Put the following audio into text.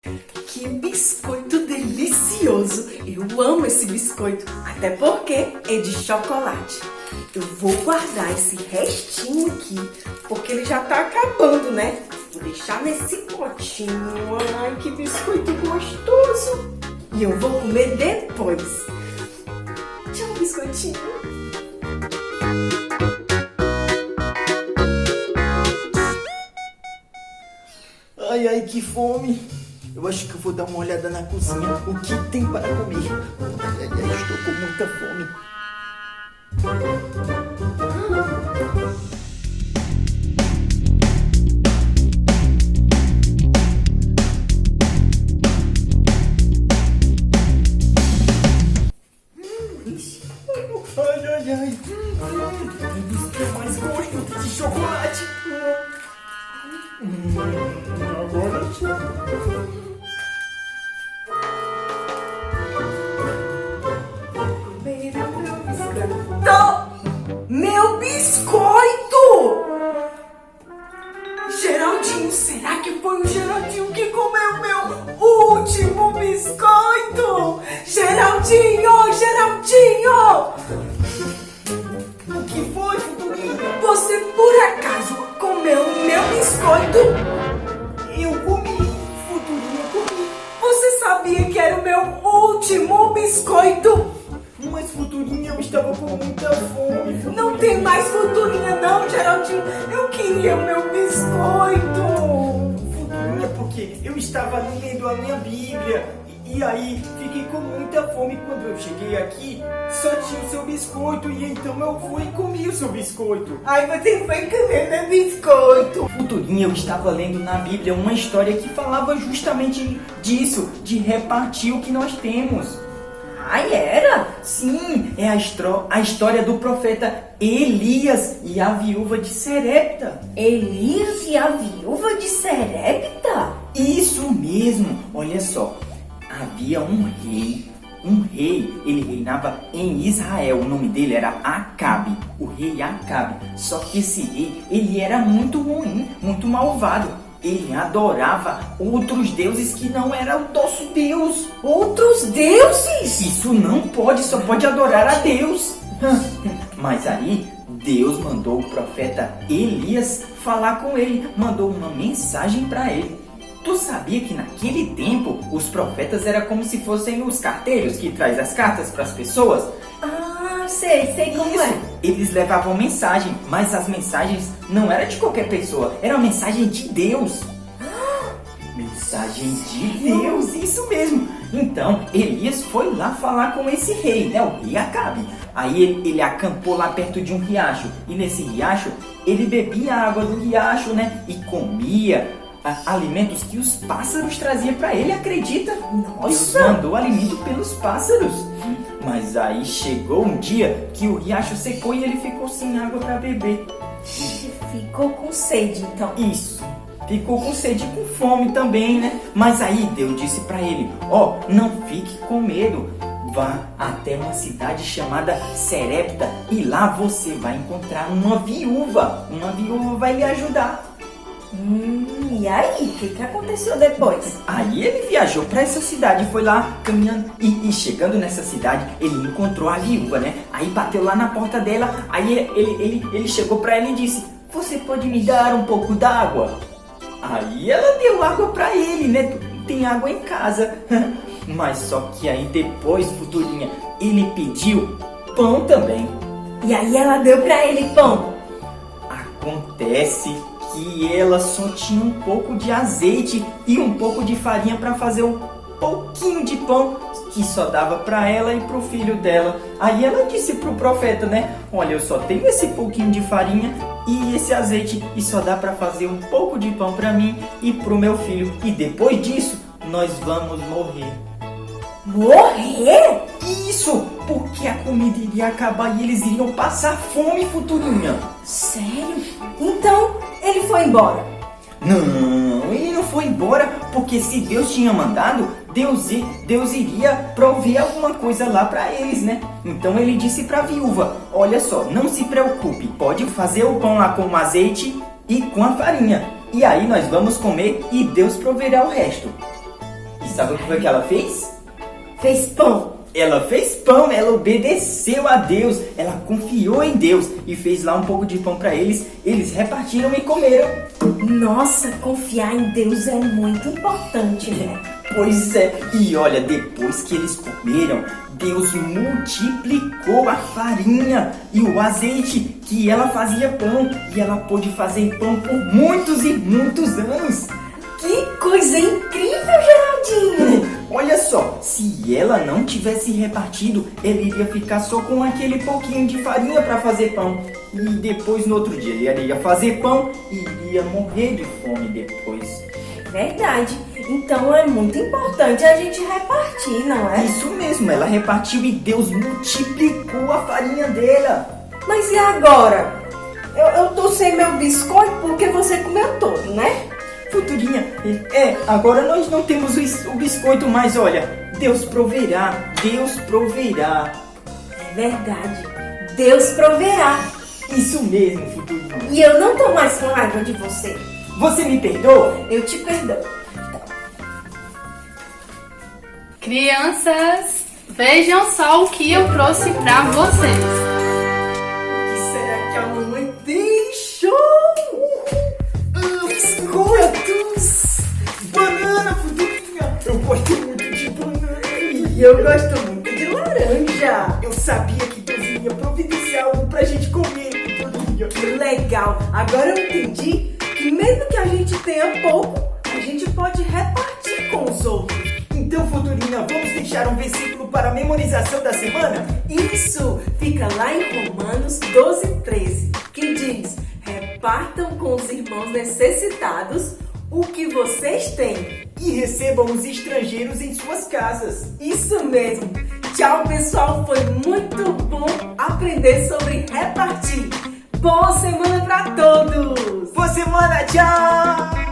Que biscoito delicioso! Eu amo esse biscoito, até porque é de chocolate. Eu vou guardar esse restinho aqui, porque ele já tá acabando, né? Vou deixar nesse potinho. Ai, que biscoito gostoso! E eu vou comer depois. Tchau, biscoitinho! Ai, ai, que fome! Eu acho que eu vou dar uma olhada na cozinha. O que tem para comer? Ai, ai, ai, estou com muita fome. Ai, ai, ai. Tem mais gosto de chocolate. Agora sim. Meu biscoito! Geraldinho, será que foi o Geraldinho que comeu meu último biscoito? Geraldinho, Geraldinho! O que foi, Futurinha? Você por acaso comeu o meu biscoito? Eu comi, Futurinha, comi. Você sabia que era o meu último biscoito? Mas, Futurinha, eu estava com muita fome. Futurinha. Não tem mais futurinha não, Geraldinho. Eu queria o meu biscoito. Futurinha, porque eu estava lendo a minha Bíblia. E aí, fiquei com muita fome. Quando eu cheguei aqui, só tinha o seu biscoito. E então eu fui e comi o seu biscoito. Ai, você foi comer meu biscoito. Futurinha, eu estava lendo na Bíblia uma história que falava justamente disso, de repartir o que nós temos. Ah, era? Sim, é a história do profeta Elias e a viúva de Serepta. Elias e a viúva de Serepta? Isso mesmo, olha só, havia um rei, ele reinava em Israel, o nome dele era Acabe, o rei Acabe. Só que esse rei, ele era muito ruim, muito malvado. Ele adorava outros deuses que não eram o nosso Deus. Outros deuses? Isso não pode, só pode adorar a Deus. Mas aí, Deus mandou o profeta Elias falar com ele, mandou uma mensagem para ele. Tu sabia que naquele tempo os profetas eram como se fossem os carteiros que traz as cartas para as pessoas? Ah, sei como é. Eles levavam mensagem, mas as mensagens não eram de qualquer pessoa, era uma mensagem de Deus. Mensagem de Deus, isso mesmo. Então, Elias foi lá falar com esse rei, né, o rei Acabe. Aí ele acampou lá perto de um riacho, e nesse riacho ele bebia a água do riacho, né, e comia alimentos que os pássaros traziam para ele, acredita? Nossa! Deus mandou alimento pelos pássaros. Mas aí chegou um dia que o riacho secou e ele ficou sem água para beber. Ficou com sede, então. Isso. Ficou com sede e com fome também, né? Mas aí Deus disse para ele, não fique com medo. Vá até uma cidade chamada Serepta e lá você vai encontrar uma viúva. Uma viúva vai lhe ajudar. E aí, o que aconteceu depois? Aí ele viajou para essa cidade, foi lá caminhando e chegando nessa cidade, ele encontrou a viúva, né? Aí bateu lá na porta dela, aí ele chegou para ela e disse, você pode me dar um pouco d'água? Aí ela deu água para ele, né? Tem água em casa. Mas só que aí depois, Futurinha, ele pediu pão também. E aí ela deu para ele pão? Acontece que ela só tinha um pouco de azeite e um pouco de farinha para fazer um pouquinho de pão que só dava para ela e para o filho dela. Aí ela disse pro profeta, né? Olha, eu só tenho esse pouquinho de farinha e esse azeite e só dá para fazer um pouco de pão para mim e pro meu filho. E depois disso, nós vamos morrer. Morrer? Isso, porque a comida iria acabar e eles iriam passar fome, Futurinha. Sério? Então ele foi embora? Não, ele não foi embora, porque se Deus tinha mandado, Deus iria prover alguma coisa lá para eles, né? Então ele disse para a viúva, olha só, não se preocupe, pode fazer o pão lá com o azeite e com a farinha. E aí nós vamos comer e Deus proverá o resto. E sabe o que foi que ela fez? Fez pão. Ela fez pão, ela obedeceu a Deus, ela confiou em Deus e fez lá um pouco de pão para eles. Eles repartiram e comeram. Nossa, confiar em Deus é muito importante, né? Pois é, e olha, depois que eles comeram, Deus multiplicou a farinha e o azeite que ela fazia pão. E ela pôde fazer pão por muitos e muitos anos. Que coisa incrível, Geraldinho! Olha só, se ela não tivesse repartido, ela iria ficar só com aquele pouquinho de farinha para fazer pão. E depois, no outro dia, ela ia fazer pão e iria morrer de fome depois. Verdade. Então é muito importante a gente repartir, não é? Isso mesmo, ela repartiu e Deus multiplicou a farinha dela. Mas e agora? Eu tô sem meu biscoito porque você comeu todo, né? Futurinha, agora nós não temos o biscoito, mas olha, Deus proverá, Deus proverá. É verdade, Deus proverá. Isso mesmo, Futurinha. E eu não tô mais com raiva de você. Você me perdoa? Eu te perdoo. Crianças, vejam só o que eu trouxe pra vocês. O que será que a mamãe deixou? Biscoitos! Banana, Futurinha! Eu gosto muito de banana. E eu gosto muito de laranja. Eu sabia que Deus ia providenciar algo pra gente comer, Futurinha. Que legal. Agora eu entendi que mesmo que a gente tenha pouco, a gente pode repartir com os outros. Então, Futurinha, vamos deixar um versículo para a memorização da semana? Isso fica lá em Romanos 12:13, que diz: repartam com os irmãos necessitados o que vocês têm. E recebam os estrangeiros em suas casas. Isso mesmo. Tchau, pessoal. Foi muito bom aprender sobre repartir. Boa semana para todos. Boa semana, tchau!